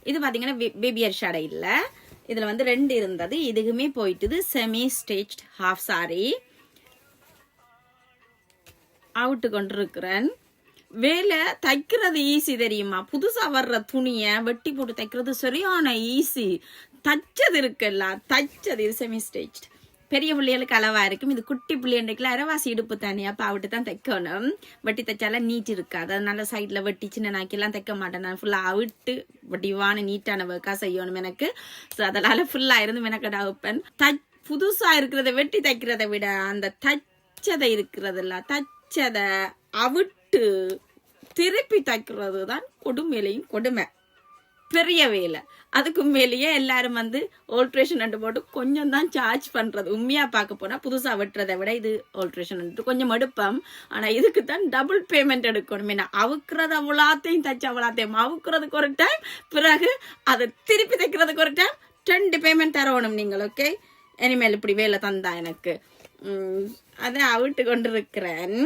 இது பாத்தீங்கன்னா பேபியர் ஷடை இல்ல, இதுல வந்து 2 இருந்தது. இதுக்குமே போயிட்டுது semi stitched half sorry out கொண்டிருக்கிறேன். வேலை தைக்கிறது ஈஸி தெரியுமா? புதுசா வர்ற துணிய வெட்டி போட்டு தைக்கிறது சரியான ஈஸி. தச்சது இருக்குல்ல, தச்சது இது செமி ஸ்டிச்ட். பெரிய பிள்ளைகளுக்கு அளவா இருக்கும். இது குட்டி பிள்ளைகளுக்குல அரைவாசி இடுப்பு தானே, அப்ப அவிட்டு தான் தைக்கணும். வெட்டி தைச்சாலும் நீட் இருக்காது. அதனால சைட்ல வெட்டி சின்ன நாக்கெல்லாம் தைக்க மாட்டேன். நான் ஃபுல்லா அவிட்டு வடிவான நீட்டான ஒர்க்கா செய்யணும் எனக்கு. ஸோ அதனால ஃபுல்லா இருந்து மெனக்கடா வைப்பேன். புதுசா இருக்கிறத வெட்டி தைக்கிறத விட அந்த தச்சதை இருக்கிறதுல தச்சதை அவிட்டு திருப்பி தைக்கிறது தான் கொடுமையிலையும் கொடுமை, பெரிய வேலை. அதுக்கு மேலேயே எல்லாரும் வந்து ஆல்ட்ரேஷன் போட்டு கொஞ்சம் தான் சார்ஜ் பண்றது. உண்மையா பார்க்க போனா புதுசா வெட்டுறதை விட இது ஆல்ட்ரேஷன் கொஞ்சம் எடுப்போம். ஆனா இதுக்கு தான் டபுள் பேமெண்ட் எடுக்கணும். ஏன்னா அவுக்குறது அவ்வளோத்தையும் தச்சு அவ்வளோத்தையும் அவுக்குறதுக்கு ஒரு டைம், பிறகு அதை திருப்பி தைக்கிறதுக்கு ஒரு டைம், 2 பேமெண்ட் தரணும் நீங்கள். ஓகே, இனிமேல் இப்படி வேலை தந்தா எனக்கு அதை அவிட்டு கொண்டு இருக்கிறேன்.